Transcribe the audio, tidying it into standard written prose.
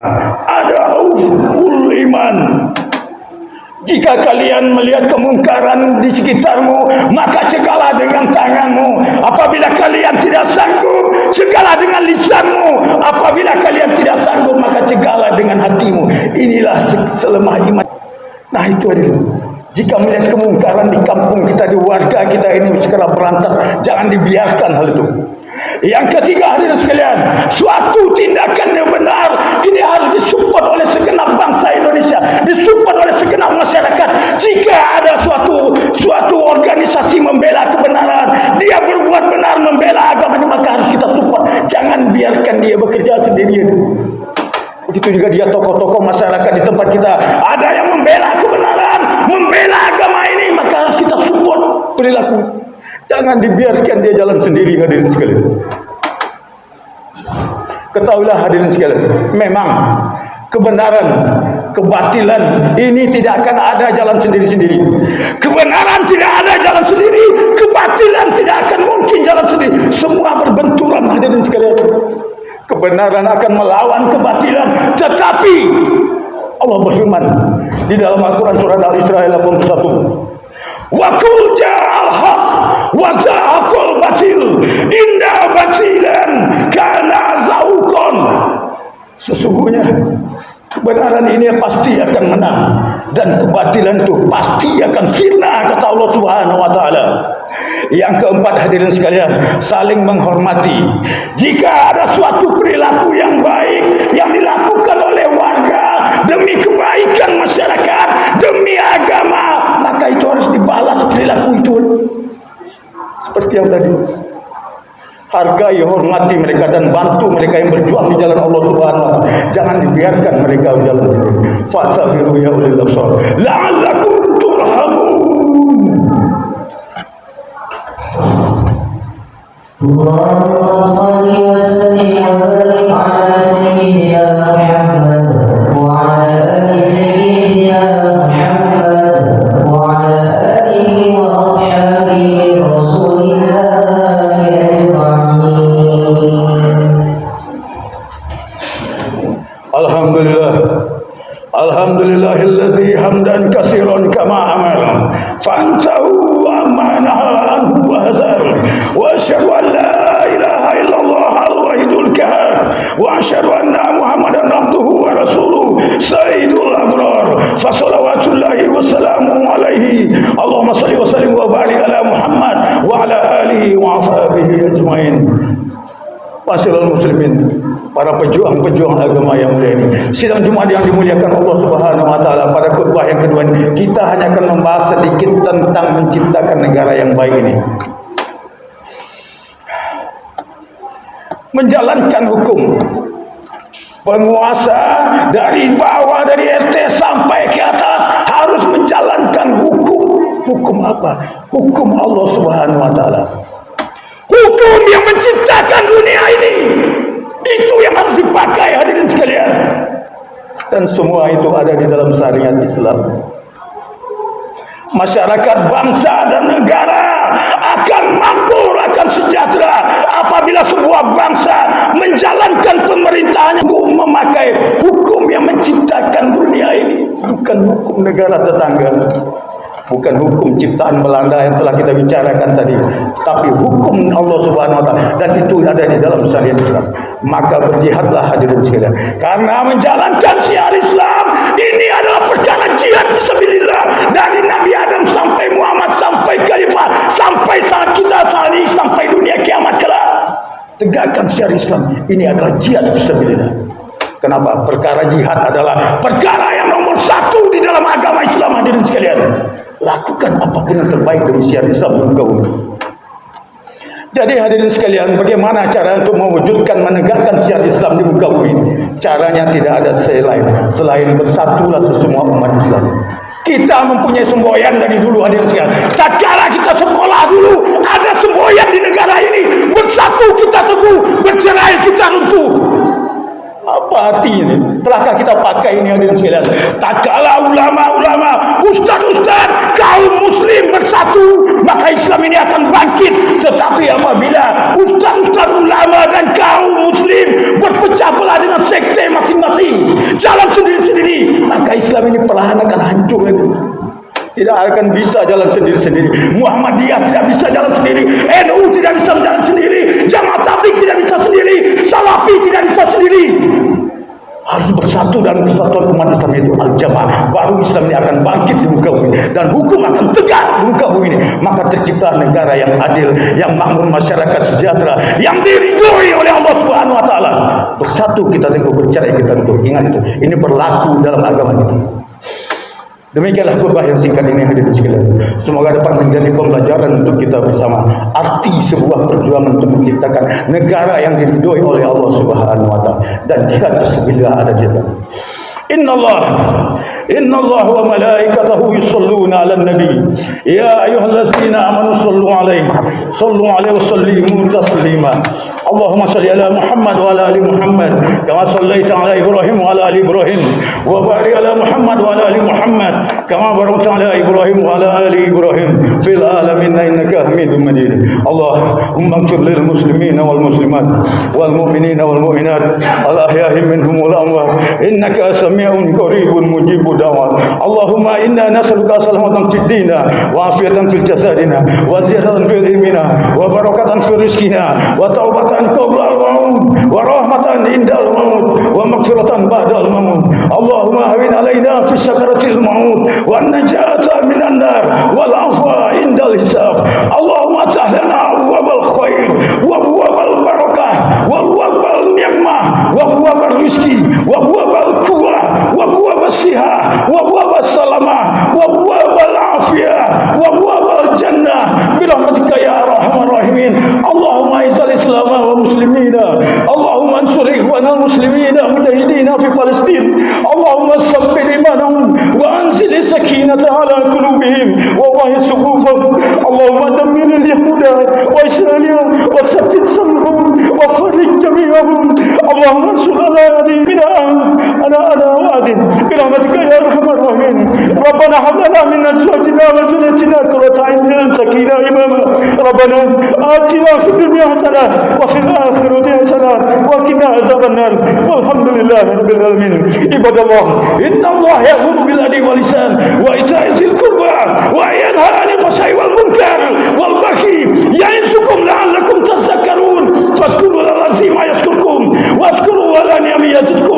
ada ulul iman. Jika kalian melihat kemungkaran di sekitarmu, maka cegahlah dengan tanganmu. Apabila kalian tidak sanggup, cegahlah dengan lisanmu. Apabila kalian tidak sanggup, maka cegahlah dengan hatimu. Inilah selemah iman. Nah, itu adalah, jika melihat kemungkaran di kampung kita, di warga kita ini segera berantas, jangan dibiarkan hal itu. Yang ketiga, hadirin sekalian, suatu tindakan yang benar ini harus disupport oleh segenap bangsa Indonesia, disupport oleh segenap masyarakat. Jika ada suatu organisasi membela kebenaran, dia berbuat benar membela agamanya, maka harus kita support. Jangan biarkan dia bekerja sendirian. Begitu juga dia tokoh-tokoh masyarakat di tempat kita, ada yang membela kebenaran, membela agama ini, maka harus kita support perilaku. Jangan dibiarkan dia jalan sendiri, hadirin sekalian. Ketahuilah hadirin sekalian, memang kebenaran, kebatilan ini tidak akan ada jalan sendiri-sendiri. Kebenaran tidak ada jalan sendiri, kebatilan tidak akan mungkin jalan sendiri. Semua berbenturan, hadirin sekalian. Kebenaran akan melawan kebatilan, tetapi Allah berfirman di dalam Al-Quran surat Al-Isra 81, wa qul ja'al haq wa zahaqal batil inna batilan kana zahuqan. Sesungguhnya kebenaran ini pasti akan menang dan kebatilan itu pasti akan sirna, kata Allah Subhanahu wa taala. Yang keempat, hadirin sekalian, saling menghormati. Jika ada suatu perilaku yang baik yang dilakukan oleh warga demi kebaikan masyarakat, demi agama, maka itu harus dibalas perilaku itu. Seperti yang tadi, hargai, hormati mereka dan bantu mereka yang berjuang di jalan Allah Subhanahu wa taala. Jangan dibiarkan mereka berjalan sendiri. Fasabiru ya ulil absar la'allakum turhamun. Allahumma shalli wa sallim wa barik ala sayyidina Muhammad wa ala ali sayyidina Muhammad wa ala alihi wa ashabihi Rasulillah ajma'in. Alhamdulillah, alhamdulillahilladzi hamdan katsiran kama amara fantahu amma nahaa anhu wa hazar wa asyhadu an la ilaha illallah al-wahidul qahhar wa asyhadu anna Muhammadan abduhu wa rasuluhu sayyidul abrar fa shalawatullahi wa salamuhu alaihi. Allahumma shalli wa sallim wa barik ala Muhammad wa ala alihi wa ashabihi ajmain. Masyaallah muslimin, para pejuang-pejuang agama yang mulia ini, sidang Jumat yang dimuliakan Allah Subhanahu wa taala, pada khutbah yang kedua ini kita hanya akan membahas sedikit tentang menciptakan negara yang baik ini. Menjalankan hukum. Penguasa dari bawah, dari RT sampai ke atas harus menjalankan hukum. Hukum apa? Hukum Allah Subhanahu wa taala. Hukum yang menciptakan dunia ini, itu yang harus dipakai, hadirin sekalian. Dan semua itu ada di dalam syariat Islam. Masyarakat, bangsa dan negara akan makmur, akan sejahtera apabila sebuah bangsa menjalankan pemerintahannya memakai hukum yang menciptakan dunia ini, bukan hukum negara tetangga, bukan hukum ciptaan Belanda yang telah kita bicarakan tadi, tapi hukum Allah Subhanahu wa taala, dan itu ada di dalam syariat Islam. Maka berjihadlah, hadirin sekalian, karena menjalankan syiar Islam ini adalah perkara jihad fisabilillah, dari Nabi Adam sampai Muhammad, sampai khalifah, sampai saat kita saat ini, sampai dunia kiamat kelak. Tegakkan syiar Islam ini adalah jihad fisabilillah. Kenapa? Perkara jihad adalah perkara yang nomor satu di dalam agama Islam, hadirin sekalian. Lakukan apapun yang terbaik dari syiar Islam di muka bumi. Jadi hadirin sekalian, bagaimana cara untuk mewujudkan, menegakkan syiar Islam di muka bumi? Caranya tidak ada selain bersatulah semua umat Islam. Kita mempunyai semboyan dari dulu, hadirin sekalian. Tatkala kita sekolah dulu, ada semboyan di negara ini. Bersatu kita teguh, bercerai kita runtuh. Apa artinya? Telahkah kita pakai ini, hadirin sekalian? Tatkala ulama-ulama, ustaz-ustaz, kaum muslim bersatu, maka Islam ini akan bangkit. Tetapi apabila ustaz-ustaz, ulama dan kaum muslim berpecah belah dengan sekte masing-masing, perlahan akan hancur ini. Tidak akan bisa jalan sendiri-sendiri. Muhammadiyah tidak bisa jalan sendiri. NU tidak bisa jalan sendiri. Jamaah Tabligh tidak bisa sendiri. Salafi tidak bisa sendiri. Harus bersatu dalam kesatuan umat Islam itu al-jamaah. Baru Islam ini akan bangkit di muka bumi dan hukum akan tegak di muka bumi ini. Maka tercipta negara yang adil, yang makmur, masyarakat sejahtera, yang diridhoi oleh Allah Subhanahu wa taala. Bersatu kita teguh, bercerai kita teguh. Ingat itu. Ini berlaku dalam agama kita. Demikianlah khutbah yang singkat ini, hadirin sekalian. Semoga dapat menjadi pembelajaran untuk kita bersama. Arti sebuah perjuangan untuk menciptakan negara yang diridhoi oleh Allah Subhanahu wa taala dan jihad fisabilillah ada di dalam. Inna Allah wa malaikatahu yusalluna 'alan nabi ya ayyuhallazina amanu sallu 'alaihi wa sallimu taslima. Allahumma salli ala Muhammad wa ala ali Muhammad kama sallaita ala Ibrahim wa ala ali Ibrahim wa barik ala Muhammad wa ala ali Muhammad kama barakta ala Ibrahim wa ala ali Ibrahim fil alamin innaka Hamidum Majid. Allahumma ighfir lil muslimin wal muslimat wal mu'minin wal mu'minat al ahya'i minhum wal amwat innaka sami'un qaribun mujibud da'wat. Allahumma inna nas'aluka salamatan fid dina wa afiyatan fil jasadina wa ziyadatan fil ilmina wa barakatan fil rizqina wa taubatan qabla al-maut wa rahmatan indal maut wa maghfiratan ba'dal maut. Allahumma hawin alaina fi sakaratil maut wa najata minan nar wal afwa indal hisab. Allahumma tahlana abwabal khair wa abwabal barakah wa abwabal ni'mah wa abwabal rizqi wa abwabal quwwah wa abwabal siha wa abwabal salamah wa abwabal afiyah wa abwabal jannah birahmatika ya arhamar rahimin. Allahumma izzil islam wa muslimina. Allahumma ansur ikhwanal muslimina mujahidina fi Palestin. Allahumma sabbir imanahum wa anzil sakinata ala qulubihim wa wahyi sufufahum. Allahumma dammir al-yahuda wa israila wa sabbit sam'ahum wa farij jami'ahum. Allahumma ansur ala dinina ana wa'adin birahmatika ya arhamar rahimin. Rabbana hab lana min azwajina wa dhurriyyatina qurrata a'yunin waj'alna imama. Rabbana atina fid dunya hasanah wa fil akhirati hasanah wa qina azaban nar. Walhamdulillahi rabbil alamin. Ibadallah, innallaha ya'muru bil adli wal ihsan wa ita'i dzil qurba wa yanha 'anil fahsya'i wal munkar wal baghi ya'izukum la'allakum tadhakkarun. Fazkurul azima yazkurkum wazkuru ala ni'ami yazidkum.